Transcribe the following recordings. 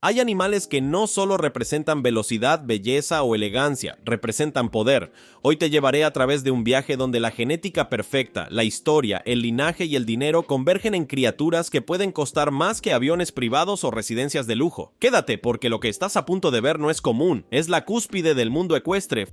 Hay animales que no solo representan velocidad, belleza o elegancia, representan poder. Hoy te llevaré a través de un viaje donde la genética perfecta, la historia, el linaje y el dinero convergen en criaturas que pueden costar más que aviones privados o residencias de lujo. Quédate, porque lo que estás a punto de ver no es común, es la cúspide del mundo ecuestre.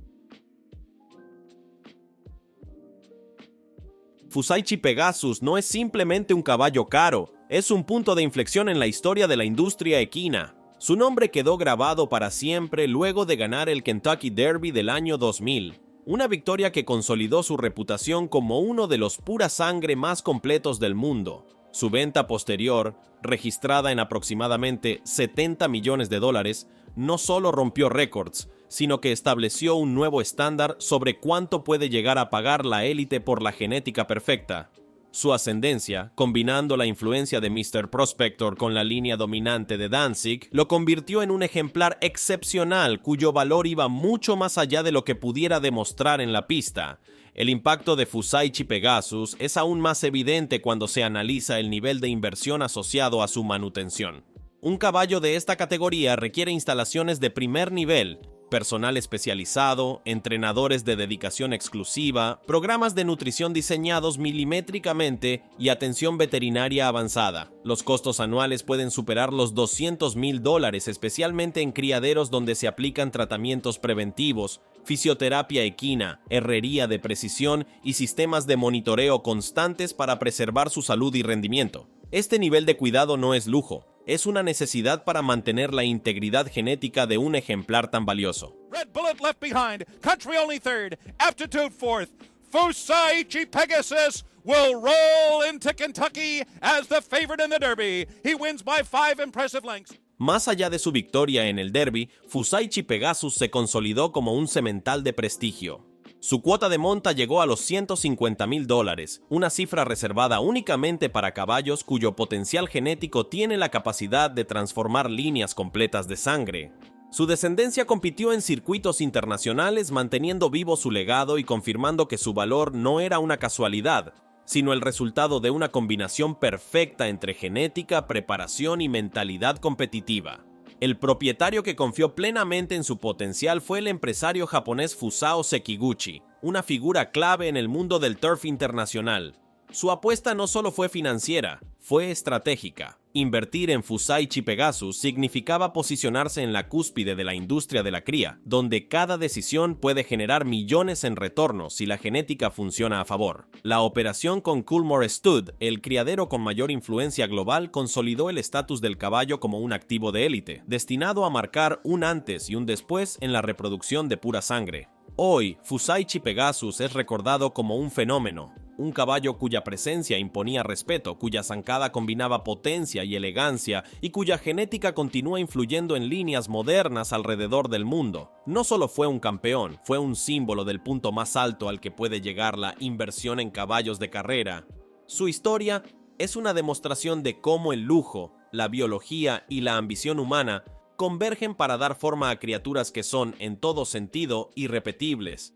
Fusaichi Pegasus no es simplemente un caballo caro, es un punto de inflexión en la historia de la industria equina. Su nombre quedó grabado para siempre luego de ganar el Kentucky Derby del año 2000, una victoria que consolidó su reputación como uno de los pura sangre más completos del mundo. Su venta posterior, registrada en aproximadamente $70 millones, no solo rompió récords, sino que estableció un nuevo estándar sobre cuánto puede llegar a pagar la élite por la genética perfecta. Su ascendencia, combinando la influencia de Mr. Prospector con la línea dominante de Danzig, lo convirtió en un ejemplar excepcional cuyo valor iba mucho más allá de lo que pudiera demostrar en la pista. El impacto de Fusaichi Pegasus es aún más evidente cuando se analiza el nivel de inversión asociado a su manutención. Un caballo de esta categoría requiere instalaciones de primer nivel, personal especializado, entrenadores de dedicación exclusiva, programas de nutrición diseñados milimétricamente y atención veterinaria avanzada. Los costos anuales pueden superar los $200,000, especialmente en criaderos donde se aplican tratamientos preventivos, fisioterapia equina, herrería de precisión y sistemas de monitoreo constantes para preservar su salud y rendimiento. Este nivel de cuidado no es lujo, es una necesidad para mantener la integridad genética de un ejemplar tan valioso. Red Bullet left behind, Country only third, Aptitude fourth. Fusaichi Pegasus will roll into Kentucky as the favorite in the Derby. He wins by 5 impressive lengths. Más allá de su victoria en el Derby, Fusaichi Pegasus se consolidó como un semental de prestigio. Su cuota de monta llegó a los $150,000, una cifra reservada únicamente para caballos cuyo potencial genético tiene la capacidad de transformar líneas completas de sangre. Su descendencia compitió en circuitos internacionales manteniendo vivo su legado y confirmando que su valor no era una casualidad, sino el resultado de una combinación perfecta entre genética, preparación y mentalidad competitiva. El propietario que confió plenamente en su potencial fue el empresario japonés Fusao Sekiguchi, una figura clave en el mundo del turf internacional. Su apuesta no solo fue financiera, fue estratégica. Invertir en Fusaichi Pegasus significaba posicionarse en la cúspide de la industria de la cría, donde cada decisión puede generar millones en retorno si la genética funciona a favor. La operación con Coolmore Stud, el criadero con mayor influencia global, consolidó el estatus del caballo como un activo de élite, destinado a marcar un antes y un después en la reproducción de pura sangre. Hoy, Fusaichi Pegasus es recordado como un fenómeno, un caballo cuya presencia imponía respeto, cuya zancada combinaba potencia y elegancia y cuya genética continúa influyendo en líneas modernas alrededor del mundo. No solo fue un campeón, fue un símbolo del punto más alto al que puede llegar la inversión en caballos de carrera. Su historia es una demostración de cómo el lujo, la biología y la ambición humana convergen para dar forma a criaturas que son, en todo sentido, irrepetibles.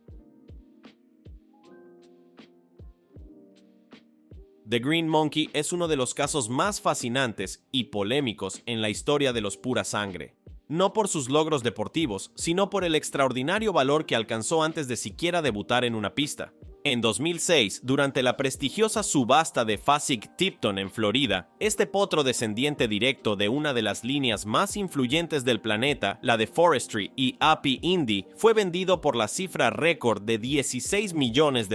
The Green Monkey es uno de los casos más fascinantes y polémicos en la historia de los pura sangre. No por sus logros deportivos, sino por el extraordinario valor que alcanzó antes de siquiera debutar en una pista. En 2006, durante la prestigiosa subasta de Fasig-Tipton en Florida, este potro descendiente directo de una de las líneas más influyentes del planeta, la de Forestry y Appy Indy, fue vendido por la cifra récord de $16 millones,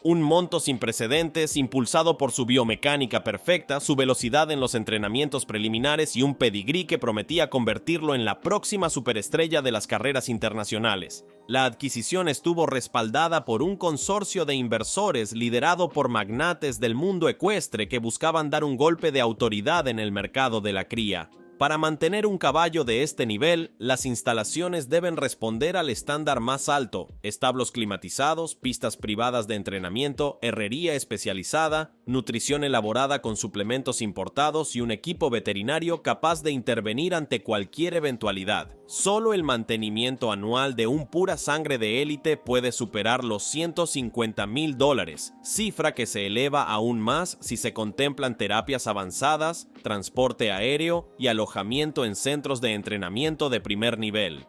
un monto sin precedentes impulsado por su biomecánica perfecta, su velocidad en los entrenamientos preliminares y un pedigrí que prometía convertirlo en la próxima superestrella de las carreras internacionales. La adquisición estuvo respaldada por un consorcio de inversores liderado por magnates del mundo ecuestre que buscaban dar un golpe de autoridad en el mercado de la cría. Para mantener un caballo de este nivel, las instalaciones deben responder al estándar más alto: establos climatizados, pistas privadas de entrenamiento, herrería especializada, nutrición elaborada con suplementos importados y un equipo veterinario capaz de intervenir ante cualquier eventualidad. Solo el mantenimiento anual de un pura sangre de élite puede superar los $150,000, cifra que se eleva aún más si se contemplan terapias avanzadas, transporte aéreo y alojamiento alojamiento en centros de entrenamiento de primer nivel.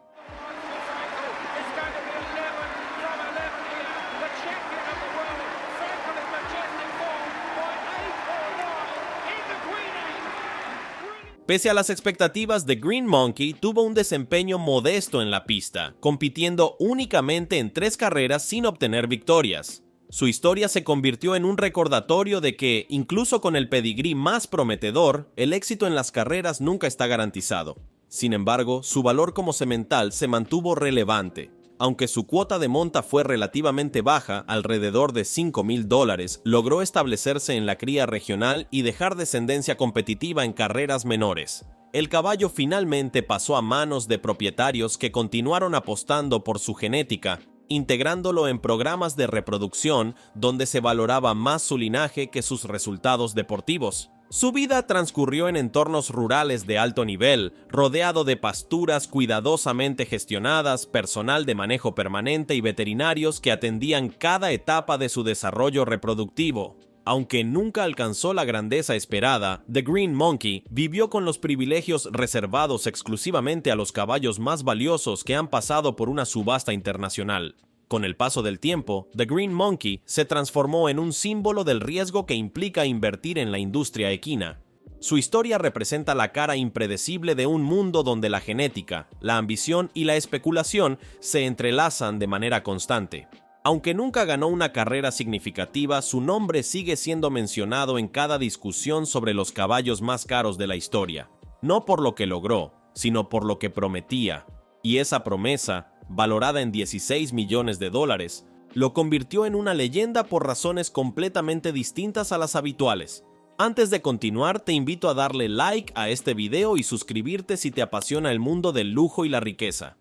Pese a las expectativas, The Green Monkey tuvo un desempeño modesto en la pista, compitiendo únicamente en 3 carreras sin obtener victorias. Su historia se convirtió en un recordatorio de que, incluso con el pedigrí más prometedor, el éxito en las carreras nunca está garantizado. Sin embargo, su valor como semental se mantuvo relevante. Aunque su cuota de monta fue relativamente baja, alrededor de $5,000, logró establecerse en la cría regional y dejar descendencia competitiva en carreras menores. El caballo finalmente pasó a manos de propietarios que continuaron apostando por su genética, integrándolo en programas de reproducción donde se valoraba más su linaje que sus resultados deportivos. Su vida transcurrió en entornos rurales de alto nivel, rodeado de pasturas cuidadosamente gestionadas, personal de manejo permanente y veterinarios que atendían cada etapa de su desarrollo reproductivo. Aunque nunca alcanzó la grandeza esperada, The Green Monkey vivió con los privilegios reservados exclusivamente a los caballos más valiosos que han pasado por una subasta internacional. Con el paso del tiempo, The Green Monkey se transformó en un símbolo del riesgo que implica invertir en la industria equina. Su historia representa la cara impredecible de un mundo donde la genética, la ambición y la especulación se entrelazan de manera constante. Aunque nunca ganó una carrera significativa, su nombre sigue siendo mencionado en cada discusión sobre los caballos más caros de la historia. No por lo que logró, sino por lo que prometía. Y esa promesa, valorada en $16 millones, lo convirtió en una leyenda por razones completamente distintas a las habituales. Antes de continuar, te invito a darle like a este video y suscribirte si te apasiona el mundo del lujo y la riqueza.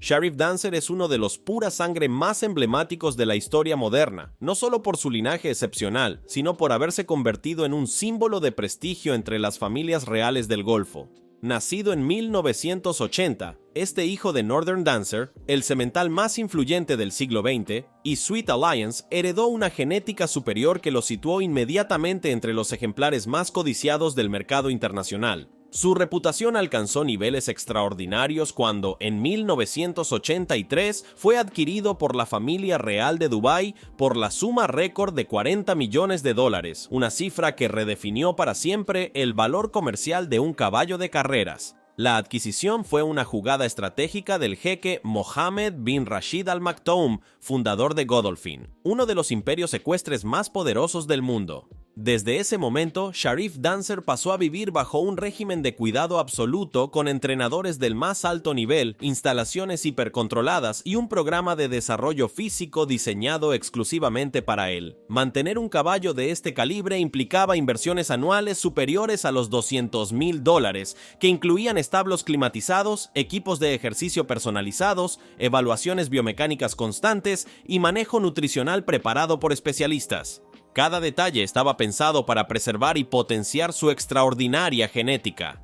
Sharif Dancer es uno de los pura sangre más emblemáticos de la historia moderna, no solo por su linaje excepcional, sino por haberse convertido en un símbolo de prestigio entre las familias reales del Golfo. Nacido en 1980, este hijo de Northern Dancer, el semental más influyente del siglo XX, y Sweet Alliance heredó una genética superior que lo situó inmediatamente entre los ejemplares más codiciados del mercado internacional. Su reputación alcanzó niveles extraordinarios cuando, en 1983, fue adquirido por la familia real de Dubái por la suma récord de $40 millones, una cifra que redefinió para siempre el valor comercial de un caballo de carreras. La adquisición fue una jugada estratégica del jeque Mohammed bin Rashid Al Maktoum, fundador de Godolphin, uno de los imperios ecuestres más poderosos del mundo. Desde ese momento, Sharif Dancer pasó a vivir bajo un régimen de cuidado absoluto con entrenadores del más alto nivel, instalaciones hipercontroladas y un programa de desarrollo físico diseñado exclusivamente para él. Mantener un caballo de este calibre implicaba inversiones anuales superiores a los $200,000, que incluían establos climatizados, equipos de ejercicio personalizados, evaluaciones biomecánicas constantes y manejo nutricional preparado por especialistas. Cada detalle estaba pensado para preservar y potenciar su extraordinaria genética.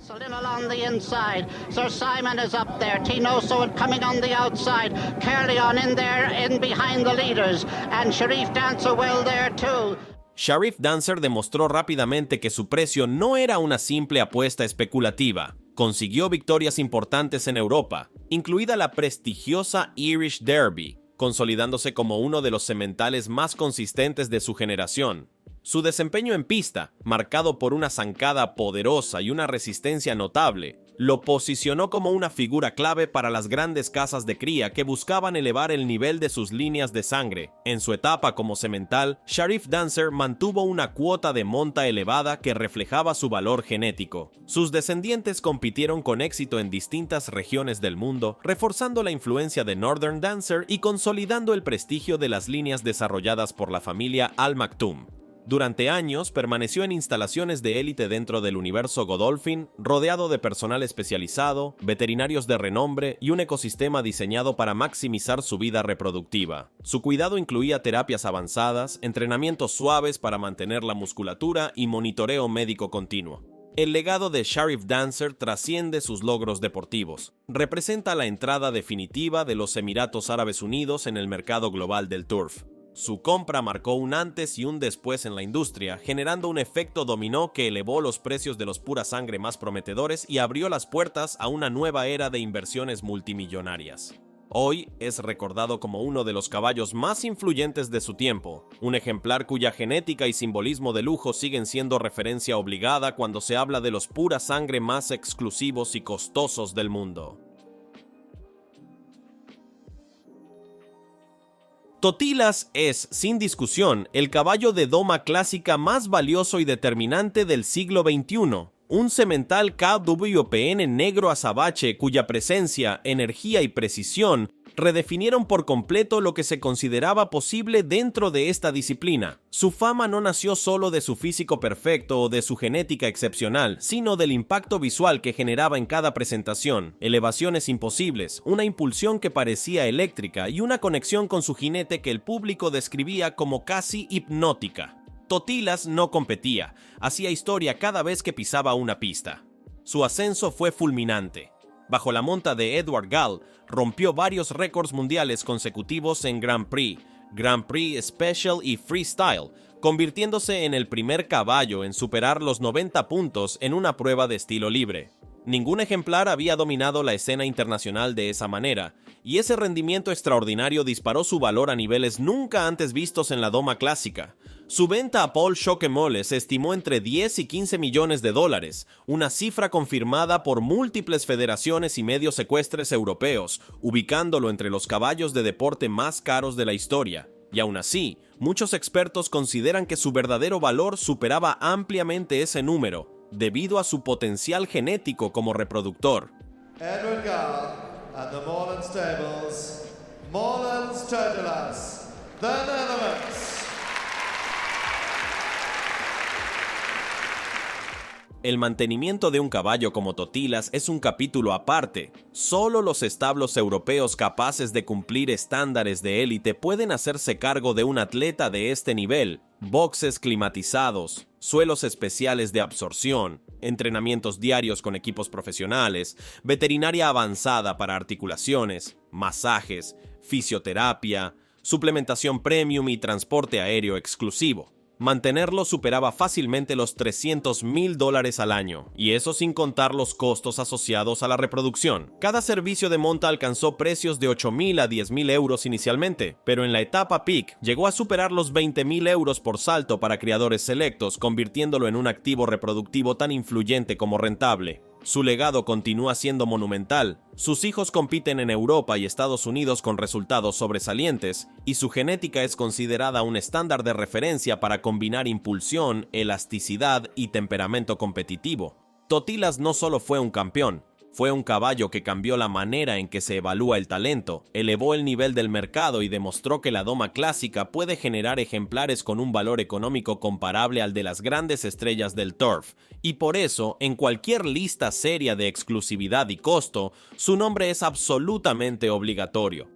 Along the inside, Sir Simon is up there, Tino Sowett coming on the outside, Carleon in there, in behind the leaders, and Sharif Dancer well there too. Sharif Dancer demostró rápidamente que su precio no era una simple apuesta especulativa. Consiguió victorias importantes en Europa, incluida la prestigiosa Irish Derby, consolidándose como uno de los sementales más consistentes de su generación. Su desempeño en pista, marcado por una zancada poderosa y una resistencia notable, lo posicionó como una figura clave para las grandes casas de cría que buscaban elevar el nivel de sus líneas de sangre. En su etapa como semental, Sharif Dancer mantuvo una cuota de monta elevada que reflejaba su valor genético. Sus descendientes compitieron con éxito en distintas regiones del mundo, reforzando la influencia de Northern Dancer y consolidando el prestigio de las líneas desarrolladas por la familia Al Maktoum. Durante años permaneció en instalaciones de élite dentro del universo Godolphin, rodeado de personal especializado, veterinarios de renombre y un ecosistema diseñado para maximizar su vida reproductiva. Su cuidado incluía terapias avanzadas, entrenamientos suaves para mantener la musculatura y monitoreo médico continuo. El legado de Sharif Dancer trasciende sus logros deportivos. Representa la entrada definitiva de los Emiratos Árabes Unidos en el mercado global del turf. Su compra marcó un antes y un después en la industria, generando un efecto dominó que elevó los precios de los pura sangre más prometedores y abrió las puertas a una nueva era de inversiones multimillonarias. Hoy es recordado como uno de los caballos más influyentes de su tiempo, un ejemplar cuya genética y simbolismo de lujo siguen siendo referencia obligada cuando se habla de los pura sangre más exclusivos y costosos del mundo. Totilas es, sin discusión, el caballo de doma clásica más valioso y determinante del siglo XXI. Un semental KWPN negro azabache cuya presencia, energía y precisión redefinieron por completo lo que se consideraba posible dentro de esta disciplina. Su fama no nació solo de su físico perfecto o de su genética excepcional, sino del impacto visual que generaba en cada presentación, elevaciones imposibles, una impulsión que parecía eléctrica y una conexión con su jinete que el público describía como casi hipnótica. Totilas no competía, hacía historia cada vez que pisaba una pista. Su ascenso fue fulminante. Bajo la monta de Edward Gall, rompió varios récords mundiales consecutivos en Grand Prix Special y Freestyle, convirtiéndose en el primer caballo en superar los 90 puntos en una prueba de estilo libre. Ningún ejemplar había dominado la escena internacional de esa manera, y ese rendimiento extraordinario disparó su valor a niveles nunca antes vistos en la doma clásica. Su venta a Paul Schockemöhle se estimó entre 10 y 15 millones de dólares, una cifra confirmada por múltiples federaciones y medios ecuestres europeos, ubicándolo entre los caballos de deporte más caros de la historia. Y aún así, muchos expertos consideran que su verdadero valor superaba ampliamente ese número, debido a su potencial genético como reproductor. Edward Gall and the Moreland Stables, Moreland's Totilas, the Netherlands. El mantenimiento de un caballo como Totilas es un capítulo aparte. Solo los establos europeos capaces de cumplir estándares de élite pueden hacerse cargo de un atleta de este nivel. Boxes climatizados, suelos especiales de absorción, entrenamientos diarios con equipos profesionales, veterinaria avanzada para articulaciones, masajes, fisioterapia, suplementación premium y transporte aéreo exclusivo. Mantenerlo superaba fácilmente los $300,000 al año, y eso sin contar los costos asociados a la reproducción. Cada servicio de monta alcanzó precios de 8,000 a 10,000 euros inicialmente, pero en la etapa peak llegó a superar los 20,000 euros por salto para criadores selectos, convirtiéndolo en un activo reproductivo tan influyente como rentable. Su legado continúa siendo monumental, sus hijos compiten en Europa y Estados Unidos con resultados sobresalientes, y su genética es considerada un estándar de referencia para combinar impulsión, elasticidad y temperamento competitivo. Totilas no solo fue un campeón, fue un caballo que cambió la manera en que se evalúa el talento, elevó el nivel del mercado y demostró que la doma clásica puede generar ejemplares con un valor económico comparable al de las grandes estrellas del turf, y por eso, en cualquier lista seria de exclusividad y costo, su nombre es absolutamente obligatorio.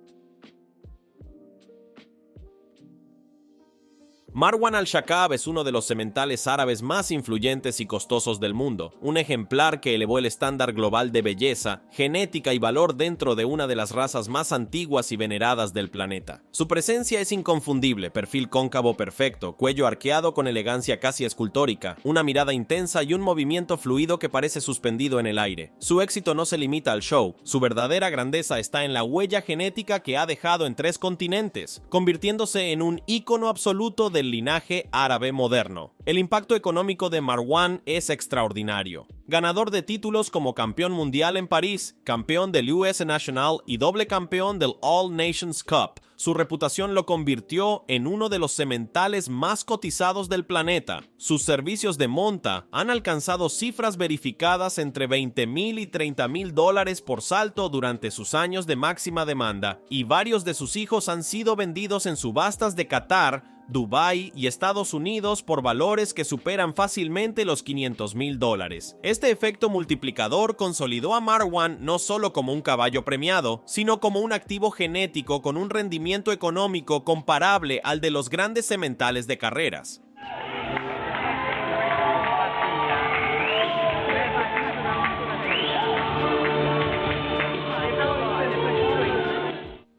Marwan al-Shakab es uno de los sementales árabes más influyentes y costosos del mundo, un ejemplar que elevó el estándar global de belleza, genética y valor dentro de una de las razas más antiguas y veneradas del planeta. Su presencia es inconfundible, perfil cóncavo perfecto, cuello arqueado con elegancia casi escultórica, una mirada intensa y un movimiento fluido que parece suspendido en el aire. Su éxito no se limita al show, su verdadera grandeza está en la huella genética que ha dejado en 3 continentes, convirtiéndose en un ícono absoluto del linaje árabe moderno. El impacto económico de Marwan es extraordinario. Ganador de títulos como campeón mundial en París, campeón del US National y doble campeón del All Nations Cup, su reputación lo convirtió en uno de los sementales más cotizados del planeta. Sus servicios de monta han alcanzado cifras verificadas entre $20,000 y $30,000 por salto durante sus años de máxima demanda, y varios de sus hijos han sido vendidos en subastas de Qatar, Dubái y Estados Unidos por valores que superan fácilmente los $500,000. Este efecto multiplicador consolidó a Marwan no solo como un caballo premiado, sino como un activo genético con un rendimiento económico comparable al de los grandes sementales de carreras.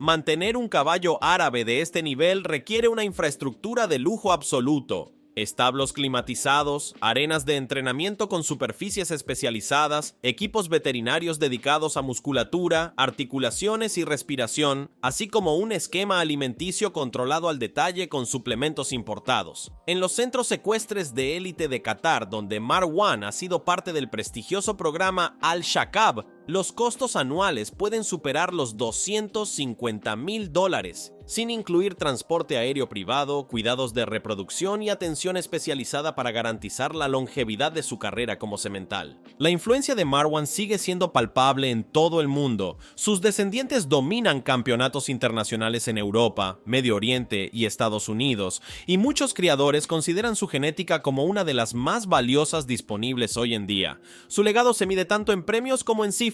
Mantener un caballo árabe de este nivel requiere una infraestructura de lujo absoluto. Establos climatizados, arenas de entrenamiento con superficies especializadas, equipos veterinarios dedicados a musculatura, articulaciones y respiración, así como un esquema alimenticio controlado al detalle con suplementos importados. En los centros ecuestres de élite de Qatar, donde Marwan ha sido parte del prestigioso programa Al-Shakab, los costos anuales pueden superar los $250,000, sin incluir transporte aéreo privado, cuidados de reproducción y atención especializada para garantizar la longevidad de su carrera como semental. La influencia de Marwan sigue siendo palpable en todo el mundo. Sus descendientes dominan campeonatos internacionales en Europa, Medio Oriente y Estados Unidos, y muchos criadores consideran su genética como una de las más valiosas disponibles hoy en día. Su legado se mide tanto en premios como en cifras.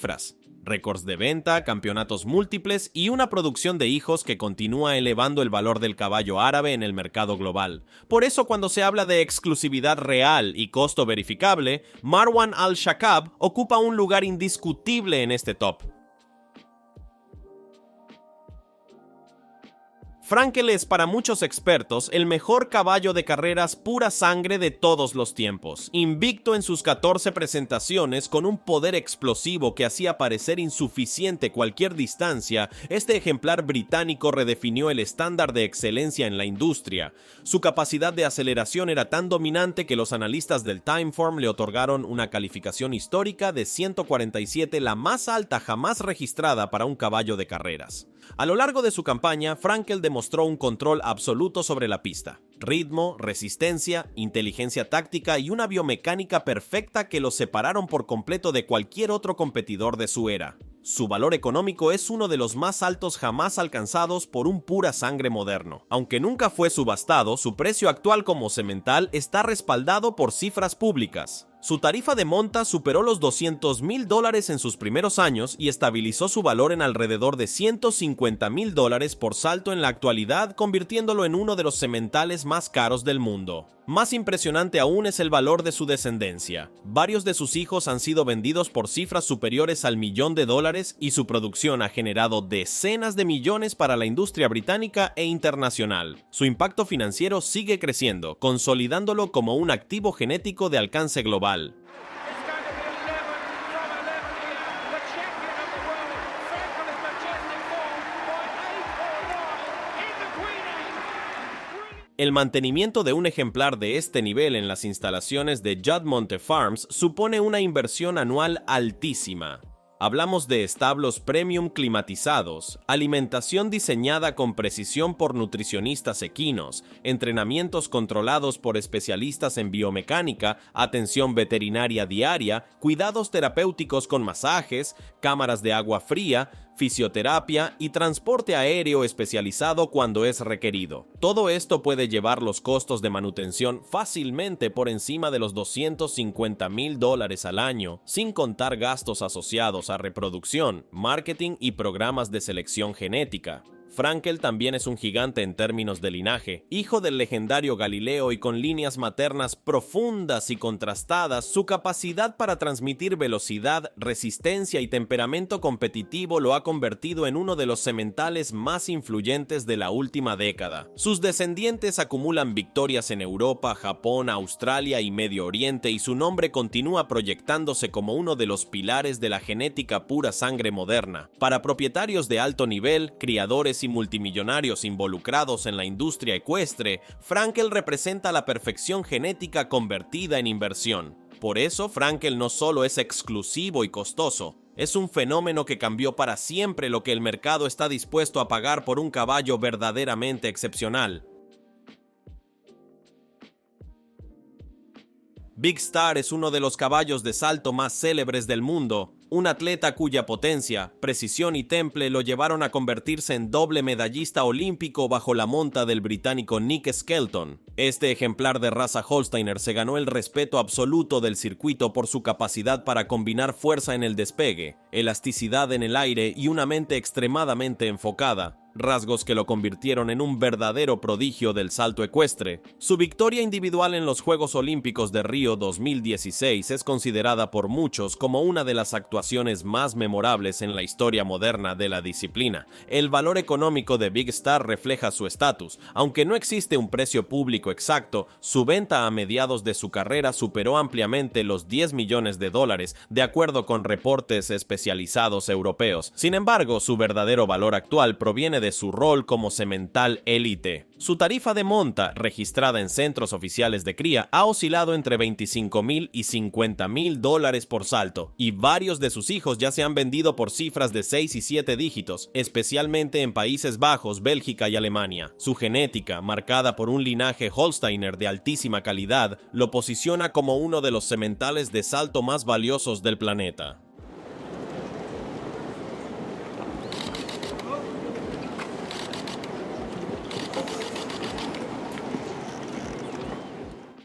Récords de venta, campeonatos múltiples y una producción de hijos que continúa elevando el valor del caballo árabe en el mercado global. Por eso, cuando se habla de exclusividad real y costo verificable, Marwan Al-Shakab ocupa un lugar indiscutible en este top. Frankel es para muchos expertos el mejor caballo de carreras pura sangre de todos los tiempos. Invicto en sus 14 presentaciones con un poder explosivo que hacía parecer insuficiente cualquier distancia, este ejemplar británico redefinió el estándar de excelencia en la industria. Su capacidad de aceleración era tan dominante que los analistas del Timeform le otorgaron una calificación histórica de 147, la más alta jamás registrada para un caballo de carreras. A lo largo de su campaña, Frankel demostró un control absoluto sobre la pista. Ritmo, resistencia, inteligencia táctica y una biomecánica perfecta que lo separaron por completo de cualquier otro competidor de su era. Su valor económico es uno de los más altos jamás alcanzados por un pura sangre moderno. Aunque nunca fue subastado, su precio actual como semental está respaldado por cifras públicas. Su tarifa de monta superó los $200,000 en sus primeros años y estabilizó su valor en alrededor de $150,000 por salto en la actualidad, convirtiéndolo en uno de los sementales más caros del mundo. Más impresionante aún es el valor de su descendencia. Varios de sus hijos han sido vendidos por cifras superiores al $1,000,000 y su producción ha generado decenas de millones para la industria británica e internacional. Su impacto financiero sigue creciendo, consolidándolo como un activo genético de alcance global. El mantenimiento de un ejemplar de este nivel en las instalaciones de Juddmonte Farms supone una inversión anual altísima. Hablamos de establos premium climatizados, alimentación diseñada con precisión por nutricionistas equinos, entrenamientos controlados por especialistas en biomecánica, atención veterinaria diaria, cuidados terapéuticos con masajes, cámaras de agua fría, fisioterapia y transporte aéreo especializado cuando es requerido. Todo esto puede llevar los costos de manutención fácilmente por encima de los $250,000 al año, sin contar gastos asociados a reproducción, marketing y programas de selección genética. Frankel también es un gigante en términos de linaje. Hijo del legendario Galileo y con líneas maternas profundas y contrastadas, su capacidad para transmitir velocidad, resistencia y temperamento competitivo lo ha convertido en uno de los sementales más influyentes de la última década. Sus descendientes acumulan victorias en Europa, Japón, Australia y Medio Oriente, y su nombre continúa proyectándose como uno de los pilares de la genética pura sangre moderna. Para propietarios de alto nivel, criadores y multimillonarios involucrados en la industria ecuestre, Frankel representa la perfección genética convertida en inversión. Por eso, Frankel no solo es exclusivo y costoso, es un fenómeno que cambió para siempre lo que el mercado está dispuesto a pagar por un caballo verdaderamente excepcional. Big Star es uno de los caballos de salto más célebres del mundo, un atleta cuya potencia, precisión y temple lo llevaron a convertirse en doble medallista olímpico bajo la monta del británico Nick Skelton. Este ejemplar de raza Holsteiner se ganó el respeto absoluto del circuito por su capacidad para combinar fuerza en el despegue, elasticidad en el aire y una mente extremadamente enfocada, rasgos que lo convirtieron en un verdadero prodigio del salto ecuestre. Su victoria individual en los Juegos Olímpicos de Río 2016 es considerada por muchos como una de las actuaciones más memorables en la historia moderna de la disciplina. El valor económico de Big Star refleja su estatus. Aunque no existe un precio público exacto, su venta a mediados de su carrera superó ampliamente los $10 millones, de acuerdo con reportes especializados europeos. Sin embargo, su verdadero valor actual proviene de su rol como semental élite. Su tarifa de monta, registrada en centros oficiales de cría, ha oscilado entre $25,000 y $50,000 por salto, y varios de sus hijos ya se han vendido por cifras de 6 y 7 dígitos, especialmente en Países Bajos, Bélgica y Alemania. Su genética, marcada por un linaje Holsteiner de altísima calidad, lo posiciona como uno de los sementales de salto más valiosos del planeta.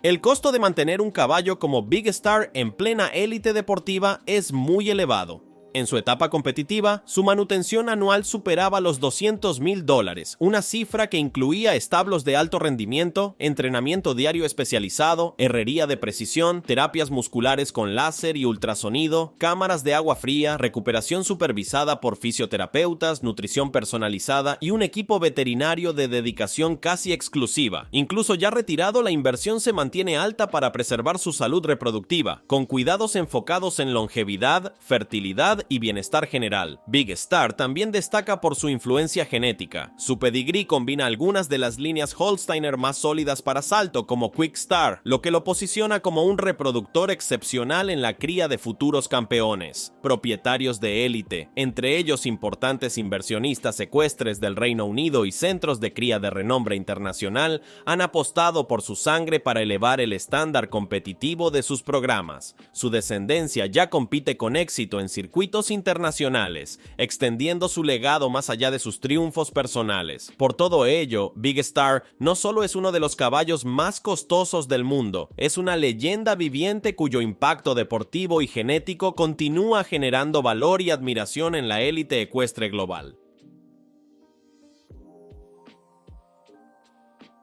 El costo de mantener un caballo como Big Star en plena élite deportiva es muy elevado. En su etapa competitiva, su manutención anual superaba los $200,000, una cifra que incluía establos de alto rendimiento, entrenamiento diario especializado, herrería de precisión, terapias musculares con láser y ultrasonido, cámaras de agua fría, recuperación supervisada por fisioterapeutas, nutrición personalizada y un equipo veterinario de dedicación casi exclusiva. Incluso ya retirado, la inversión se mantiene alta para preservar su salud reproductiva, con cuidados enfocados en longevidad, fertilidad y bienestar general. Big Star también destaca por su influencia genética. Su pedigrí combina algunas de las líneas Holsteiner más sólidas para salto, como Quick Star, lo que lo posiciona como un reproductor excepcional en la cría de futuros campeones. Propietarios de élite, entre ellos importantes inversionistas ecuestres del Reino Unido y centros de cría de renombre internacional, han apostado por su sangre para elevar el estándar competitivo de sus programas. Su descendencia ya compite con éxito en circuitos internacionales, extendiendo su legado más allá de sus triunfos personales. Por todo ello, Big Star no solo es uno de los caballos más costosos del mundo, es una leyenda viviente cuyo impacto deportivo y genético continúa generando valor y admiración en la élite ecuestre global.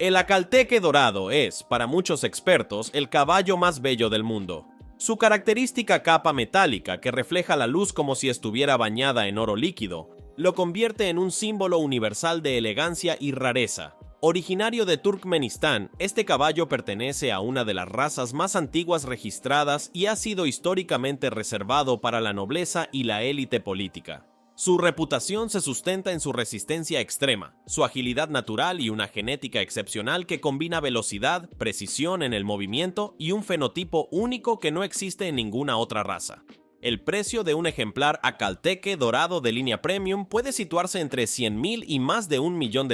El Acalteque dorado es, para muchos expertos, el caballo más bello del mundo. Su característica capa metálica, que refleja la luz como si estuviera bañada en oro líquido, lo convierte en un símbolo universal de elegancia y rareza. Originario de Turkmenistán, este caballo pertenece a una de las razas más antiguas registradas y ha sido históricamente reservado para la nobleza y la élite política. Su reputación se sustenta en su resistencia extrema, su agilidad natural y una genética excepcional que combina velocidad, precisión en el movimiento y un fenotipo único que no existe en ninguna otra raza. El precio de un ejemplar Acalteque dorado de línea premium puede situarse entre $100,000 y más de $1 millón,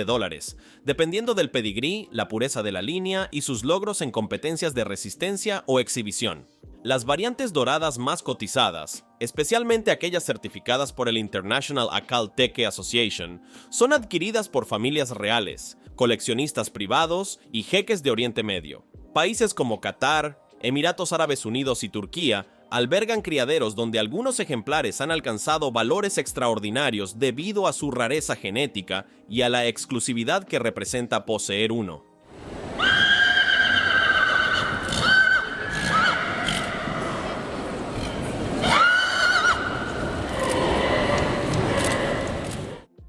dependiendo del pedigrí, la pureza de la línea y sus logros en competencias de resistencia o exhibición. Las variantes doradas más cotizadas, especialmente aquellas certificadas por el International Acalteque Association, son adquiridas por familias reales, coleccionistas privados y jeques de Oriente Medio. Países como Qatar, Emiratos Árabes Unidos y Turquía albergan criaderos donde algunos ejemplares han alcanzado valores extraordinarios debido a su rareza genética y a la exclusividad que representa poseer uno.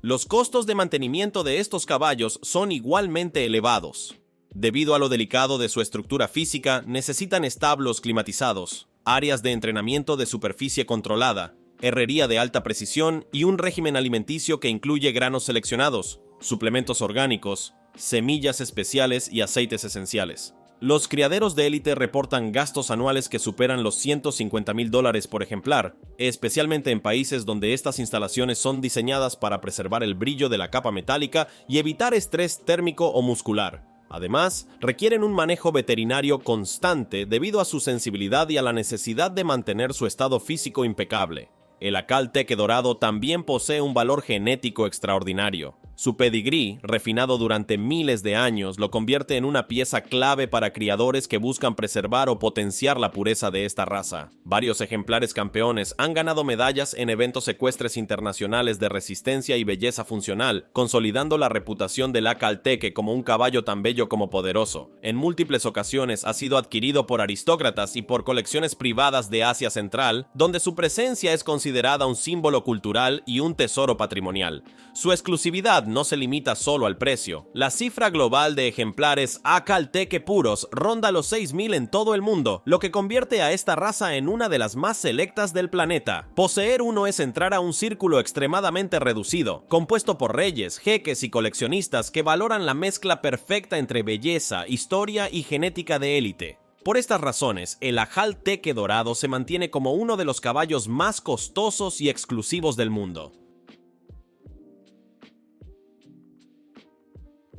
Los costos de mantenimiento de estos caballos son igualmente elevados. Debido a lo delicado de su estructura física, necesitan establos climatizados, áreas de entrenamiento de superficie controlada, herrería de alta precisión y un régimen alimenticio que incluye granos seleccionados, suplementos orgánicos, semillas especiales y aceites esenciales. Los criaderos de élite reportan gastos anuales que superan los $150,000 por ejemplar, especialmente en países donde estas instalaciones son diseñadas para preservar el brillo de la capa metálica y evitar estrés térmico o muscular. Además, requieren un manejo veterinario constante debido a su sensibilidad y a la necesidad de mantener su estado físico impecable. El Acalteque dorado también posee un valor genético extraordinario. Su pedigrí, refinado durante miles de años, lo convierte en una pieza clave para criadores que buscan preservar o potenciar la pureza de esta raza. Varios ejemplares campeones han ganado medallas en eventos ecuestres internacionales de resistencia y belleza funcional, consolidando la reputación del Acalteque como un caballo tan bello como poderoso. En múltiples ocasiones ha sido adquirido por aristócratas y por colecciones privadas de Asia Central, donde su presencia es considerada un símbolo cultural y un tesoro patrimonial. Su exclusividad no se limita solo al precio. La cifra global de ejemplares Acalteque puros ronda los 6.000 en todo el mundo, lo que convierte a esta raza en una de las más selectas del planeta. Poseer uno es entrar a un círculo extremadamente reducido, compuesto por reyes, jeques y coleccionistas que valoran la mezcla perfecta entre belleza, historia y genética de élite. Por estas razones, el Acalteque dorado se mantiene como uno de los caballos más costosos y exclusivos del mundo.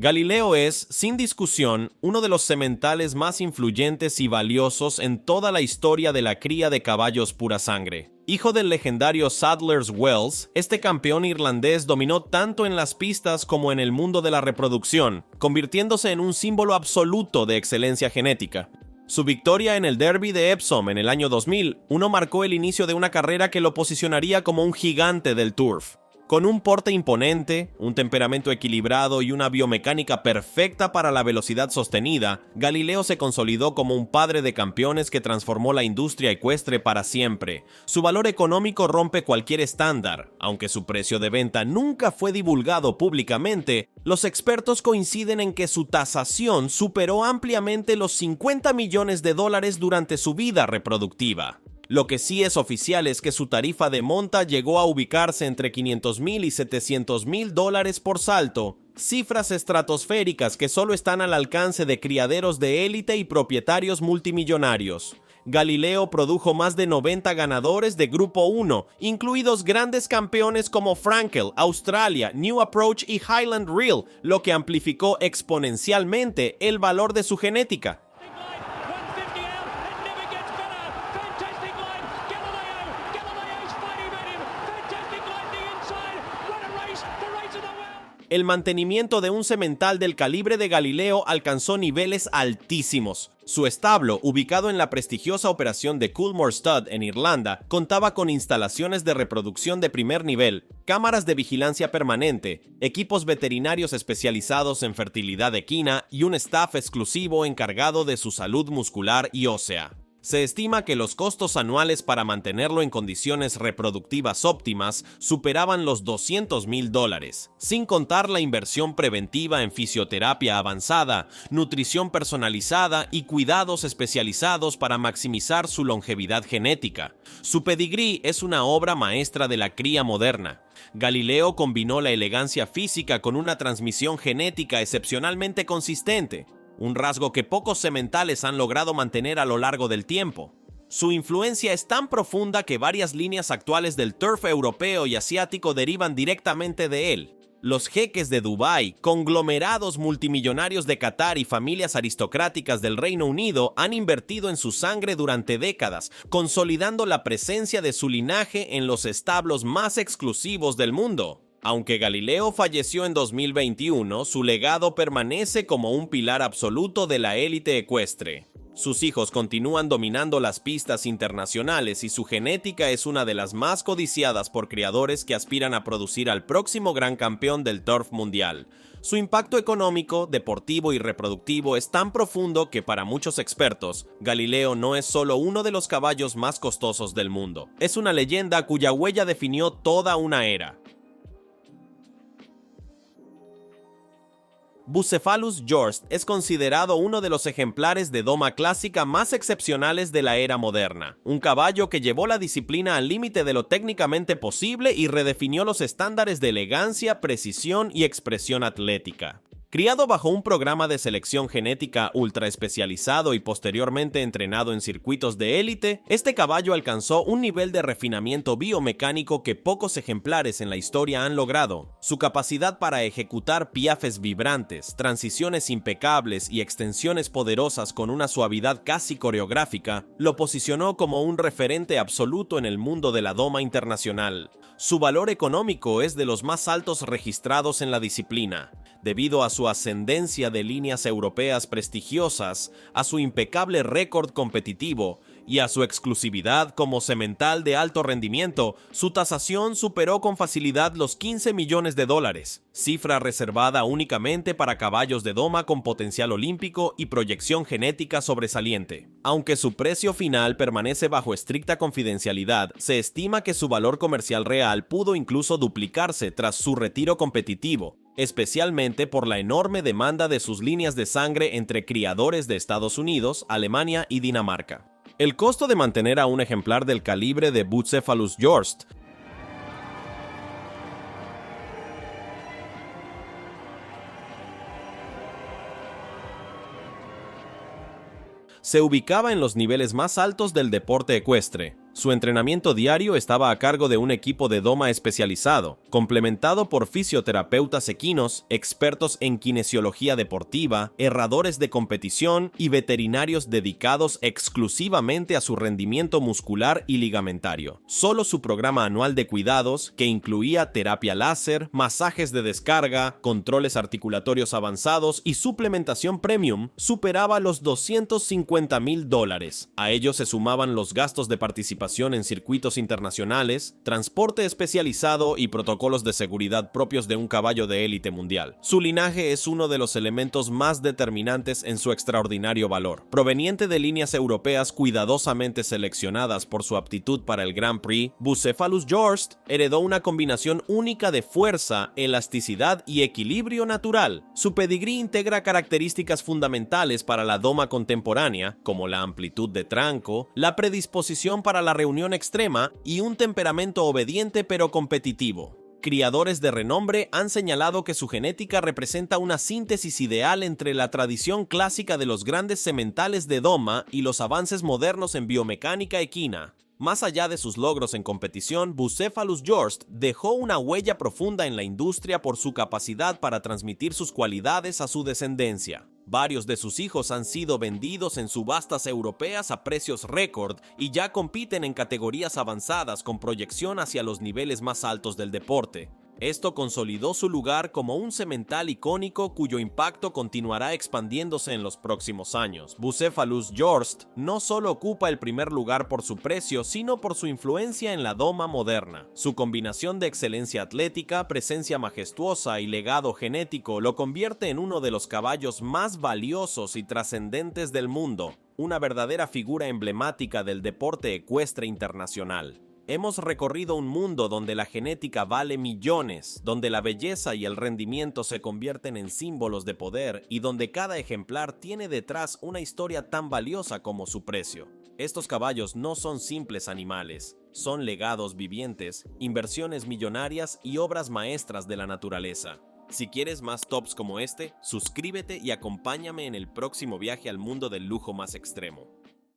Galileo es, sin discusión, uno de los sementales más influyentes y valiosos en toda la historia de la cría de caballos pura sangre. Hijo del legendario Sadler's Wells, este campeón irlandés dominó tanto en las pistas como en el mundo de la reproducción, convirtiéndose en un símbolo absoluto de excelencia genética. Su victoria en el Derby de Epsom en el año 2001 marcó el inicio de una carrera que lo posicionaría como un gigante del turf. Con un porte imponente, un temperamento equilibrado y una biomecánica perfecta para la velocidad sostenida, Galileo se consolidó como un padre de campeones que transformó la industria ecuestre para siempre. Su valor económico rompe cualquier estándar. Aunque su precio de venta nunca fue divulgado públicamente, los expertos coinciden en que su tasación superó ampliamente los $50 millones durante su vida reproductiva. Lo que sí es oficial es que su tarifa de monta llegó a ubicarse entre $500,000 y $700,000 por salto, cifras estratosféricas que solo están al alcance de criaderos de élite y propietarios multimillonarios. Galileo produjo más de 90 ganadores de Grupo 1, incluidos grandes campeones como Frankel, Australia, New Approach y Highland Reel, lo que amplificó exponencialmente el valor de su genética. El mantenimiento de un semental del calibre de Galileo alcanzó niveles altísimos. Su establo, ubicado en la prestigiosa operación de Coolmore Stud en Irlanda, contaba con instalaciones de reproducción de primer nivel, cámaras de vigilancia permanente, equipos veterinarios especializados en fertilidad equina y un staff exclusivo encargado de su salud muscular y ósea. Se estima que los costos anuales para mantenerlo en condiciones reproductivas óptimas superaban los $200,000, sin contar la inversión preventiva en fisioterapia avanzada, nutrición personalizada y cuidados especializados para maximizar su longevidad genética. Su pedigrí es una obra maestra de la cría moderna. Galileo combinó la elegancia física con una transmisión genética excepcionalmente consistente, un rasgo que pocos sementales han logrado mantener a lo largo del tiempo. Su influencia es tan profunda que varias líneas actuales del turf europeo y asiático derivan directamente de él. Los jeques de Dubái, conglomerados multimillonarios de Qatar y familias aristocráticas del Reino Unido han invertido en su sangre durante décadas, consolidando la presencia de su linaje en los establos más exclusivos del mundo. Aunque Galileo falleció en 2021, su legado permanece como un pilar absoluto de la élite ecuestre. Sus hijos continúan dominando las pistas internacionales y su genética es una de las más codiciadas por criadores que aspiran a producir al próximo gran campeón del turf mundial. Su impacto económico, deportivo y reproductivo es tan profundo que para muchos expertos, Galileo no es solo uno de los caballos más costosos del mundo. Es una leyenda cuya huella definió toda una era. Bucephalus Jorst es considerado uno de los ejemplares de doma clásica más excepcionales de la era moderna, un caballo que llevó la disciplina al límite de lo técnicamente posible y redefinió los estándares de elegancia, precisión y expresión atlética. Criado bajo un programa de selección genética ultra especializado y posteriormente entrenado en circuitos de élite, este caballo alcanzó un nivel de refinamiento biomecánico que pocos ejemplares en la historia han logrado. Su capacidad para ejecutar piafes vibrantes, transiciones impecables y extensiones poderosas con una suavidad casi coreográfica lo posicionó como un referente absoluto en el mundo de la doma internacional. Su valor económico es de los más altos registrados en la disciplina, debido a su ascendencia de líneas europeas prestigiosas, a su impecable récord competitivo y a su exclusividad como semental de alto rendimiento. Su tasación superó con facilidad los 15 millones de dólares, cifra reservada únicamente para caballos de doma con potencial olímpico y proyección genética sobresaliente. Aunque su precio final permanece bajo estricta confidencialidad, se estima que su valor comercial real pudo incluso duplicarse tras su retiro competitivo, especialmente por la enorme demanda de sus líneas de sangre entre criadores de Estados Unidos, Alemania y Dinamarca. El costo de mantener a un ejemplar del calibre de Bucephalus Jorst se ubicaba en los niveles más altos del deporte ecuestre. Su entrenamiento diario estaba a cargo de un equipo de doma especializado, complementado por fisioterapeutas equinos, expertos en kinesiología deportiva, herradores de competición y veterinarios dedicados exclusivamente a su rendimiento muscular y ligamentario. Solo su programa anual de cuidados, que incluía terapia láser, masajes de descarga, controles articulatorios avanzados y suplementación premium, superaba los $250,000. A ello se sumaban los gastos de participación en circuitos internacionales, transporte especializado y protocolos de seguridad propios de un caballo de élite mundial. Su linaje es uno de los elementos más determinantes en su extraordinario valor. Proveniente de líneas europeas cuidadosamente seleccionadas por su aptitud para el Grand Prix, Bucephalus Jorst heredó una combinación única de fuerza, elasticidad y equilibrio natural. Su pedigrí integra características fundamentales para la doma contemporánea, como la amplitud de tranco, la predisposición para la reunión extrema y un temperamento obediente pero competitivo. Criadores de renombre han señalado que su genética representa una síntesis ideal entre la tradición clásica de los grandes sementales de doma y los avances modernos en biomecánica equina. Más allá de sus logros en competición, Bucephalus Jorst dejó una huella profunda en la industria por su capacidad para transmitir sus cualidades a su descendencia. Varios de sus hijos han sido vendidos en subastas europeas a precios récord y ya compiten en categorías avanzadas con proyección hacia los niveles más altos del deporte. Esto consolidó su lugar como un semental icónico cuyo impacto continuará expandiéndose en los próximos años. Bucephalus Jorst no solo ocupa el primer lugar por su precio, sino por su influencia en la doma moderna. Su combinación de excelencia atlética, presencia majestuosa y legado genético lo convierte en uno de los caballos más valiosos y trascendentes del mundo, una verdadera figura emblemática del deporte ecuestre internacional. Hemos recorrido un mundo donde la genética vale millones, donde la belleza y el rendimiento se convierten en símbolos de poder y donde cada ejemplar tiene detrás una historia tan valiosa como su precio. Estos caballos no son simples animales, son legados vivientes, inversiones millonarias y obras maestras de la naturaleza. Si quieres más tops como este, suscríbete y acompáñame en el próximo viaje al mundo del lujo más extremo.